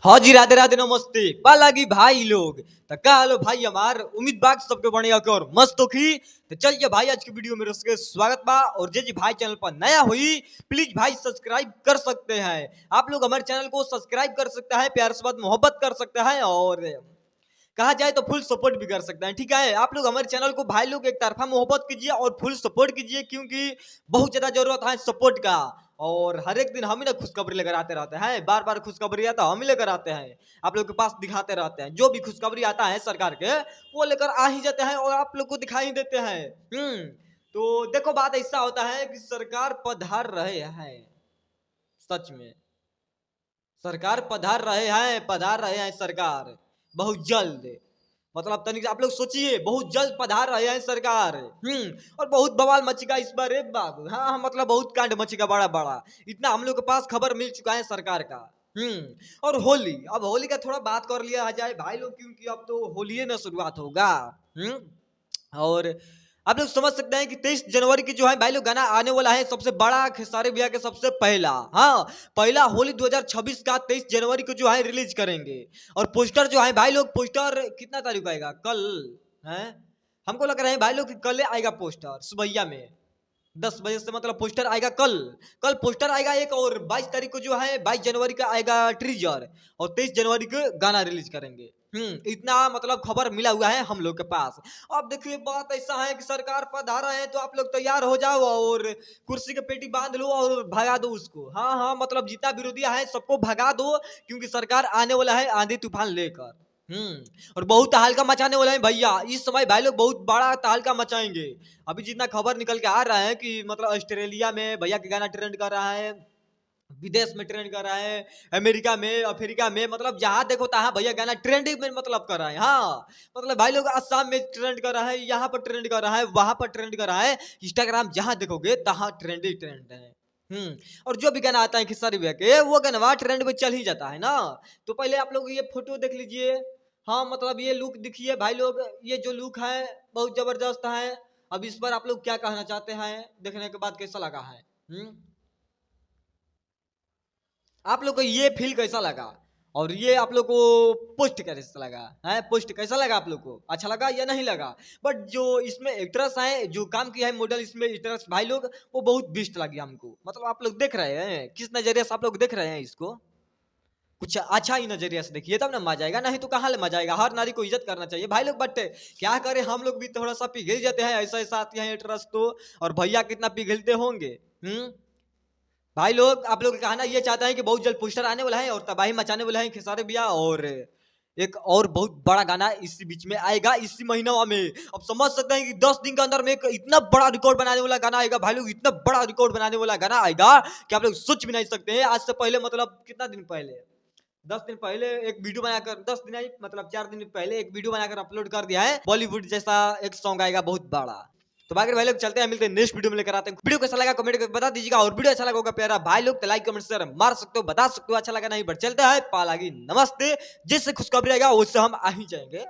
हाँ जी, राधे राधे नमस्ते बालागी भाई लोग। तो का हालो भाई हमार उम्मीद बाग सबके बढ़िया के और मस्त होखी। तो चलिए भाई आज की वीडियो में रसके स्वागत बा और जे जी भाई चैनल पर नया हुई प्लीज भाई सब्सक्राइब कर सकते हैं। आप लोग हमारे चैनल को सब्सक्राइब कर सकते हैं, प्यार से बात मोहब्बत कर सकते हैं और कहा जाए तो फुल सपोर्ट भी कर सकते हैं। ठीक है, आप लोग हमारे चैनल को भाई लोग एक तरफा मोहब्बत कीजिए और फुल सपोर्ट कीजिए क्योंकि बहुत ज्यादा जरूरत है सपोर्ट का। और हर एक दिन हम ही ना खुशखबरी लेकर आते रहते हैं, बार बार खुशखबरी आता हम ही लेकर आते हैं, आप लोग के पास दिखाते रहते हैं। जो भी खुशखबरी आता है सरकार के वो लेकर आ ही जाते हैं और आप लोग को दिखाई ही देते हैं। तो देखो बात ऐसा होता है कि सरकार पधार रहे हैं, सच में सरकार पधार रहे हैं सरकार बहुत जल्द। मतलब तनिक आप लोग सोचिए बहुत जल्द पधार रहे हैं सरकार। और बहुत बवाल मचेगा इस बार रे बाबू। हाँ हाँ, मतलब बहुत कांड मचेगा बड़ा बड़ा। इतना हम लोग के पास खबर मिल चुका है सरकार का। और होली, अब होली का थोड़ा बात कर लिया जाए भाई लोग क्योंकि अब तो होली ना शुरुआत होगा। और आप लोग समझ सकते हैं कि 23 जनवरी की जो है भाई लोग गाना आने वाला है सबसे बड़ा खेसारी भैया के सबसे पहला। हाँ, पहला होली 2026 का 23 जनवरी को जो है रिलीज करेंगे। और पोस्टर जो है भाई लोग, पोस्टर कितना तारीख को आएगा कल है, हमको लग रहा है भाई लोग कि कल आएगा पोस्टर सुबैया में 10 बजे से, मतलब पोस्टर आएगा कल। कल पोस्टर आएगा एक, और 22 तारीख को जो है 22 जनवरी का आएगा ट्रीजर, और 23 जनवरी को गाना रिलीज करेंगे। इतना मतलब खबर मिला हुआ है हम लोग के पास। अब देखिए बात ऐसा है कि सरकार पधार रहे हैं तो आप लोग तैयार हो जाओ और कुर्सी के पेटी बांध लो और भगा दो उसको। हाँ हाँ, मतलब जितना विरोधिया है सबको भगा दो क्योंकि सरकार आने वाला है आंधी तूफान लेकर। और बहुत तहलका मचाने वाला है भैया इस समय भाई लोग, बहुत बड़ा तहलका मचाएंगे। अभी जितना खबर निकल के आ रहा है कि मतलब ऑस्ट्रेलिया में भैया का गाना ट्रेंड कर रहा है, विदेश में ट्रेंड कर रहा है, अमेरिका में, अफ्रीका में, मतलब जहां देखो तहां भैया गाना ट्रेंडिंग में मतलब कर रहा है। हाँ, मतलब भाई लोग असम में ट्रेंड कर रहा है, यहाँ पर ट्रेंड कर रहा है, वहां पर ट्रेंड कर रहा है। इंस्टाग्राम जहां देखोगे तहां ट्रेंड ही ट्रेंड है। और जो भी गाना आता है खेसारी भैया के वो गाना ट्रेंड में चल ही जाता है ना। तो पहले आप लोग ये फोटो देख लीजिए। हाँ, मतलब ये लुक दिखिए भाई लोग, ये जो लुक है बहुत जबरदस्त है। अब इस पर आप लोग क्या कहना चाहते हैं, देखने के बाद कैसा लगा है? आप लोग को ये फील कैसा लगा, और ये आप लोग को पोस्ट कैसा लगा है? पोस्ट कैसा लगा आप लोग को, अच्छा लगा या नहीं लगा? बट जो इसमें एक्ट्रेस है जो काम किया है मॉडल इसमें एक्ट्रेस भाई लोग, वो बहुत बेस्ट लगी हमको। मतलब आप लोग देख रहे हैं किस नजरिए से आप लोग देख रहे हैं इसको, कुछ अच्छा ही नजरिया से देखिए तब ना मजा आएगा, नहीं तो कहाँ ले मजा आएगा। हर नारी को इज्जत करना चाहिए भाई लोग। बट क्या करें, हम लोग भी थोड़ा सा पिघल जाते हैं, ऐसा ऐसा आती है एक्ट्रेस तो। और भैया कितना पिघलते होंगे। भाई लोग, आप लोग का कहना ये चाहता है कि बहुत जल्द पोस्टर आने वाला है और तबाही मचाने वाला है खेसारी भैया, और एक और बहुत बड़ा गाना इसी बीच में आएगा इसी महीना में। अब समझ सकते हैं कि 10 दिन के अंदर में एक इतना बड़ा रिकॉर्ड बनाने वाला गाना आएगा भाई लोग, इतना बड़ा रिकॉर्ड बनाने वाला गाना आएगा कि आप लोग सोच भी नहीं सकते हैं। आज से पहले मतलब कितना दिन पहले, 10 दिन पहले एक वीडियो बनाकर, 10 दिन नहीं मतलब 4 दिन पहले एक वीडियो बनाकर अपलोड कर दिया है, बॉलीवुड जैसा एक सॉन्ग आएगा बहुत बड़ा। तो बाकी भाई लोग चलते हैं, मिलते हैं नेक्स्ट वीडियो में लेकर आते हैं। वीडियो कैसा लगा कमेंट करके बता दीजिएगा, और वीडियो अच्छा लगा होगा प्यारा भाई लोग तो लाइक कमेंट शेयर मार सकते हो, बता सकते हो अच्छा लगा नहीं। बट चलते हैं पालागी नमस्ते, जिससे खुशखबरी आएगा उससे हम आ ही जाएंगे।